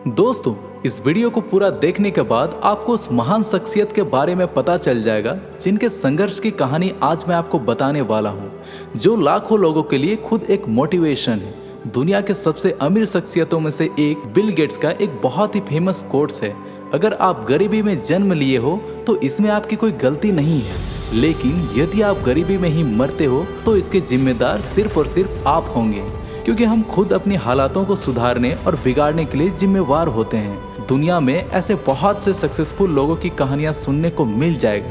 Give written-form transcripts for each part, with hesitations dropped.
दोस्तों, इस वीडियो को पूरा देखने के बाद आपको उस महान शख्सियत के बारे में पता चल जाएगा जिनके संघर्ष की कहानी आज मैं आपको बताने वाला हूँ, जो लाखों लोगों के लिए खुद एक मोटिवेशन है। दुनिया के सबसे अमीर शख्सियतों में से एक बिल गेट्स का एक बहुत ही फेमस कोट्स है, अगर आप गरीबी में जन्म लिए हो तो इसमें आपकी कोई गलती नहीं है, लेकिन यदि आप गरीबी में ही मरते हो तो इसके जिम्मेदार सिर्फ और सिर्फ आप होंगे, क्योंकि हम खुद अपनी हालातों को सुधारने और बिगाड़ने के लिए जिम्मेवार होते हैं। दुनिया में ऐसे बहुत से सक्सेसफुल लोगों की कहानियां सुनने को मिल जाएगा,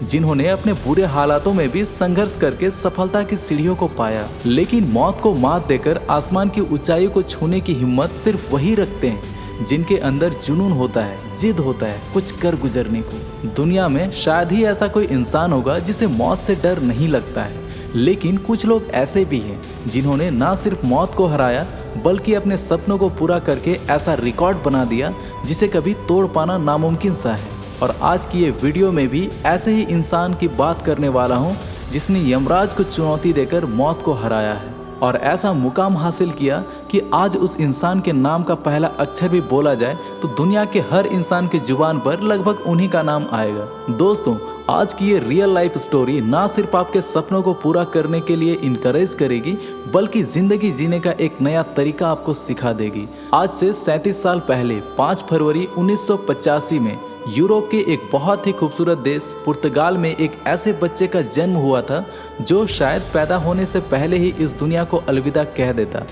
जिन्होंने अपने बुरे हालातों में भी संघर्ष करके सफलता की सीढ़ियों को पाया, लेकिन मौत को मात देकर आसमान की ऊंचाई को छूने की हिम्मत सिर्फ वही रखते हैं जिनके अंदर जुनून होता है, जिद होता है कुछ कर गुजरने को। दुनिया में शायद ही ऐसा कोई इंसान होगा जिसे मौत से डर नहीं लगता है, लेकिन कुछ लोग ऐसे भी हैं जिन्होंने ना सिर्फ मौत को हराया बल्कि अपने सपनों को पूरा करके ऐसा रिकॉर्ड बना दिया जिसे कभी तोड़ पाना नामुमकिन सा है। और आज की ये वीडियो में भी ऐसे ही इंसान की बात करने वाला हूँ जिसने यमराज को चुनौती देकर मौत को हराया है और ऐसा मुकाम हासिल किया कि आज उस इंसान के नाम का पहला अक्षर भी बोला जाए तो दुनिया के हर इंसान की जुबान पर लगभग उन्हीं का नाम आएगा। दोस्तों, आज की ये रियल लाइफ स्टोरी ना सिर्फ आपके सपनों को पूरा करने के लिए इनकरेज करेगी बल्कि जिंदगी जीने का एक नया तरीका आपको सिखा देगी। आज से 37 साल पहले 5 फरवरी 1985 में यूरोप के एक बहुत ही खूबसूरत देश पुर्तगाल में एक ऐसे बच्चे का जन्म हुआ था जो शायद पैदा होने से पहले ही इस दुनिया को अलविदा कह देता।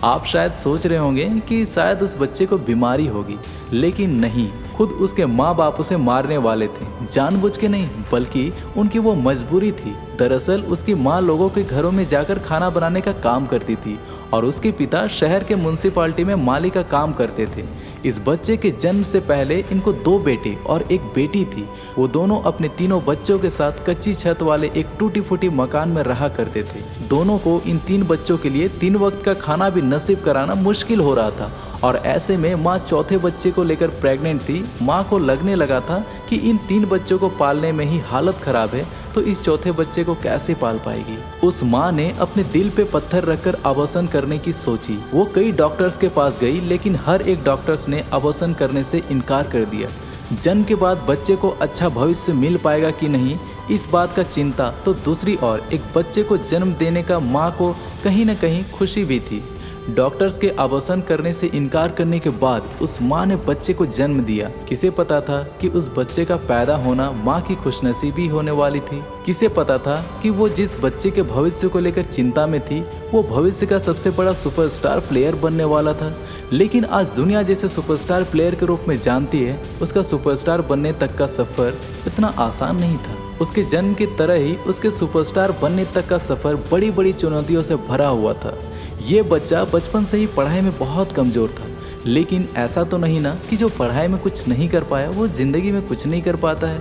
आप शायद सोच रहे होंगे कि शायद उस बच्चे को बीमारी होगी, लेकिन नहीं, खुद उसके माँ बाप उसे मारने वाले थे, जानबूझ के नहीं बल्कि उनकी वो मजबूरी थी। दरअसल उसकी माँ लोगों के घरों में जाकर खाना बनाने का काम करती थी और उसके पिता शहर के म्युनिसिपैलिटी में माली का काम करते थे। इस बच्चे के जन्म से पहले इनको 2 बेटे और एक बेटी थी। वो दोनों अपने तीनों बच्चों के साथ कच्ची छत वाले एक टूटी फूटी मकान में रहा करते थे। दोनों को इन 3 बच्चों के लिए 3 वक्त का खाना भी नसीब कराना मुश्किल हो रहा था और ऐसे में माँ चौथे बच्चे को लेकर प्रेग्नेंट थी। माँ को लगने लगा था कि इन 3 बच्चों को पालने में ही हालत खराब है तो इस चौथे बच्चे को कैसे पाल पाएगी। उस माँ ने अपने दिल पे पत्थर रखकर अबॉर्शन करने की सोची। वो कई डॉक्टर्स के पास गई, लेकिन हर एक डॉक्टर्स ने अबॉर्शन करने से इनकार कर दिया। जन्म के बाद बच्चे को अच्छा भविष्य मिल पाएगा कि नहीं, इस बात का चिंता तो दूसरी ओर एक बच्चे को जन्म देने का माँ को कहीं न कहीं खुशी भी थी। डॉक्टर्स के अबॉर्शन करने से इनकार करने के बाद उस माँ ने बच्चे को जन्म दिया। किसे पता था कि उस बच्चे का पैदा होना माँ की खुशनसीबी होने वाली थी। किसे पता था कि वो जिस बच्चे के भविष्य को लेकर चिंता में थी वो भविष्य का सबसे बड़ा सुपरस्टार प्लेयर बनने वाला था। लेकिन आज दुनिया जैसे सुपरस्टार प्लेयर के रूप में जानती है, उसका सुपरस्टार बनने तक का सफर इतना आसान नहीं था। उसके जन्म की तरह ही उसके सुपरस्टार बनने तक का सफर बड़ी बड़ी चुनौतियों से भरा हुआ था। ये बच्चा बचपन से ही पढ़ाई में बहुत कमजोर था, लेकिन ऐसा तो नहीं ना कि जो पढ़ाई में कुछ नहीं कर पाया वो जिंदगी में कुछ नहीं कर पाता है।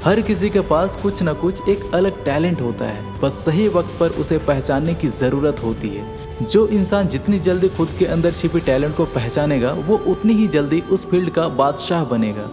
हर किसी के पास कुछ न कुछ एक अलग टैलेंट होता है, बस सही वक्त पर उसे पहचानने की ज़रूरत होती है। जो इंसान जितनी जल्दी खुद के अंदर छिपी टैलेंट को पहचानेगा वो उतनी ही जल्दी उस फील्ड का बादशाह बनेगा।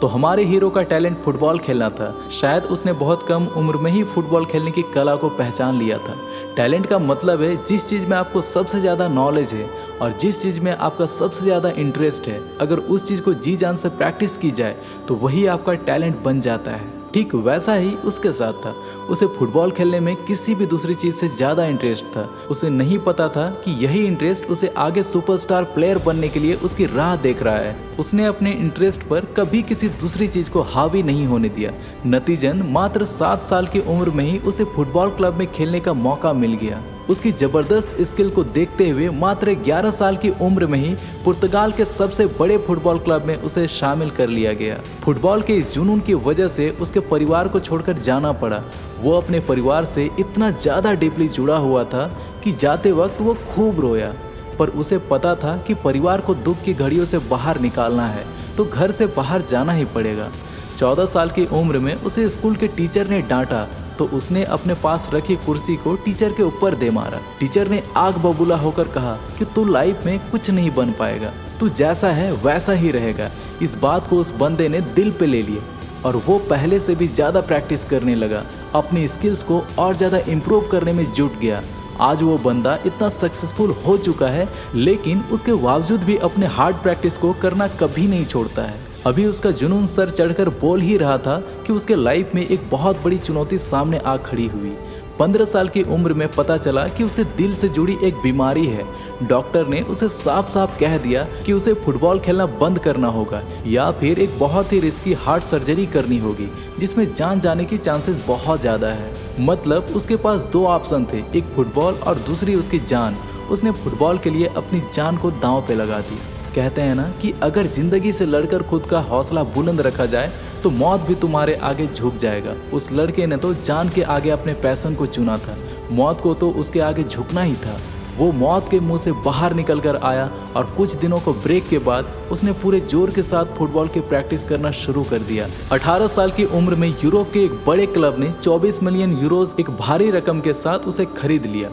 तो हमारे हीरो का टैलेंट फुटबॉल खेलना था। शायद उसने बहुत कम उम्र में ही फुटबॉल खेलने की कला को पहचान लिया था। टैलेंट का मतलब है जिस चीज़ में आपको सबसे ज़्यादा नॉलेज है और जिस चीज़ में आपका सबसे ज़्यादा इंटरेस्ट है, अगर उस चीज़ को जी जान से प्रैक्टिस की जाए तो वही आपका टैलेंट बन जाता है। ठीक वैसा ही उसके साथ था। उसे फुटबॉल खेलने में किसी भी दूसरी चीज़ से ज़्यादा इंटरेस्ट था। उसे नहीं पता था कि यही इंटरेस्ट उसे आगे सुपरस्टार प्लेयर बनने के लिए उसकी राह देख रहा है। उसने अपने इंटरेस्ट पर कभी किसी दूसरी चीज़ को हावी नहीं होने दिया। नतीजन मात्र 7 साल की उम्र में ही उसे फुटबॉल क्लब में खेलने का मौका मिल गया। उसकी जबरदस्त स्किल को देखते हुए मात्र 11 साल की उम्र में ही पुर्तगाल के सबसे बड़े फुटबॉल क्लब में उसे शामिल कर लिया गया। फुटबॉल के इस जुनून की वजह से उसके परिवार को छोड़कर जाना पड़ा। वो अपने परिवार से इतना ज़्यादा डीपली जुड़ा हुआ था कि जाते वक्त वो खूब रोया, पर उसे पता था कि परिवार को दुख की घड़ियों से बाहर निकालना है तो घर से बाहर जाना ही पड़ेगा। 14 साल की उम्र में उसे स्कूल के टीचर ने डांटा तो उसने अपने पास रखी कुर्सी को टीचर के ऊपर दे मारा। टीचर ने आग बबूला होकर कहा कि तू लाइफ में कुछ नहीं बन पाएगा, तू जैसा है वैसा ही रहेगा। इस बात को उस बंदे ने दिल पे ले लिया और वो पहले से भी ज़्यादा प्रैक्टिस करने लगा, अपनी स्किल्स को और ज़्यादा इम्प्रूव करने में जुट गया। आज वो बंदा इतना सक्सेसफुल हो चुका है, लेकिन उसके बावजूद भी अपने हार्ड प्रैक्टिस को करना कभी नहीं छोड़ता है। अभी उसका जुनून सर चढ़कर बोल ही रहा था कि उसके लाइफ में एक बहुत बड़ी चुनौती सामने आ खड़ी हुई। 15 साल की उम्र में पता चला कि उसे दिल से जुड़ी एक बीमारी है। डॉक्टर ने उसे साफ साफ कह दिया कि उसे फुटबॉल खेलना बंद करना होगा या फिर एक बहुत ही रिस्की हार्ट सर्जरी करनी होगी, जिसमें जान जाने की चांसेस बहुत ज़्यादा है। मतलब उसके पास दो ऑप्शन थे, एक फुटबॉल और दूसरी उसकी जान। उसने फुटबॉल के लिए अपनी जान को दांव पे लगा दी। कहते हैं ना कि अगर जिंदगी से लड़कर खुद का हौसला बुलंद रखा जाए तो मौत भी तुम्हारे आगे झुक जाएगा। उस लड़के ने तो जान के आगे अपने पैशन को चुना था, मौत को तो उसके आगे झुकना ही था। वो मौत के मुंह से बाहर निकल कर आया और कुछ दिनों को ब्रेक के बाद उसने पूरे जोर के साथ फुटबॉल की प्रैक्टिस करना शुरू कर दिया। 18 साल की उम्र में यूरोप के एक बड़े क्लब ने 24 मिलियन यूरोज एक भारी रकम के साथ उसे खरीद लिया।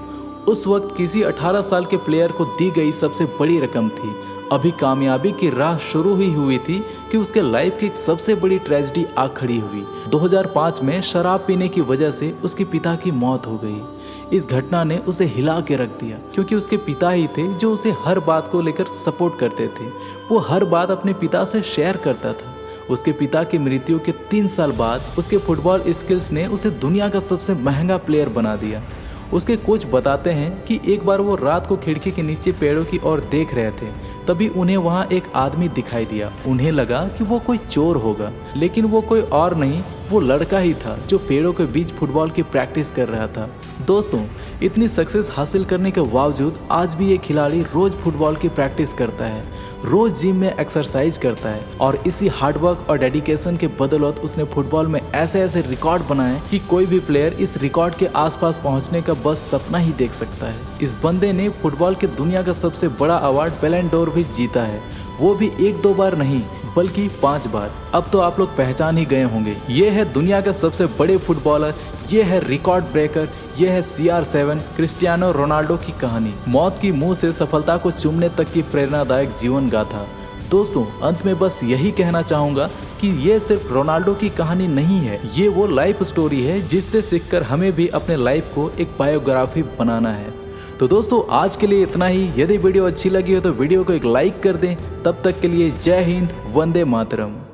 उस वक्त किसी 18 साल के प्लेयर को दी गई सबसे बड़ी रकम थी। अभी कामयाबी की राह शुरू ही हुई थी कि उसके लाइफ की एक सबसे बड़ी ट्रेजेडी आ खड़ी हुई। 2005 में शराब पीने की वजह से उसके पिता की मौत हो गई। इस घटना ने उसे हिला के रख दिया, क्योंकि उसके पिता ही थे जो उसे हर बात को लेकर सपोर्ट करते थे। वो हर बात अपने पिता से शेयर करता था। उसके पिता की मृत्यु के 3 साल बाद उसके फुटबॉल स्किल्स ने उसे दुनिया का सबसे महंगा प्लेयर बना दिया। उसके कोच बताते हैं कि एक बार वो रात को खिड़की के नीचे पेड़ों की ओर देख रहे थे, तभी उन्हें वहाँ एक आदमी दिखाई दिया। उन्हें लगा कि वो कोई चोर होगा, लेकिन वो कोई और नहीं, वो लड़का ही था जो पेड़ों के बीच फुटबॉल की प्रैक्टिस कर रहा था। दोस्तों, इतनी सक्सेस हासिल करने के बावजूद आज भी ये खिलाड़ी रोज फुटबॉल की प्रैक्टिस करता है, रोज जिम में एक्सरसाइज करता है और इसी हार्डवर्क और डेडिकेशन के बदौलत उसने फुटबॉल में ऐसे ऐसे रिकॉर्ड बनाए कि कोई भी प्लेयर इस रिकॉर्ड के आसपास पहुंचने का बस सपना ही देख सकता है। इस बंदे ने फुटबॉल के दुनिया का सबसे बड़ा अवार्ड बैलन डोर भी जीता है, वो भी 1-2 बार नहीं बल्कि 5 बार। अब तो आप लोग पहचान ही गए होंगे, ये है दुनिया का सबसे बड़े फुटबॉलर, ये है रिकॉर्ड ब्रेकर, ये है CR7 क्रिस्टियानो रोनाल्डो की कहानी। मौत की मुंह से सफलता को चूमने तक की प्रेरणादायक जीवन गाथा। दोस्तों, अंत में बस यही कहना चाहूंगा कि ये सिर्फ रोनाल्डो की कहानी नहीं है, ये वो लाइफ स्टोरी है जिससे सीखकर हमें भी अपने लाइफ को एक बायोग्राफी बनाना है। तो दोस्तों, आज के लिए इतना ही। यदि वीडियो अच्छी लगी हो तो वीडियो को एक लाइक कर दें। तब तक के लिए जय हिंद, वंदे मातरम।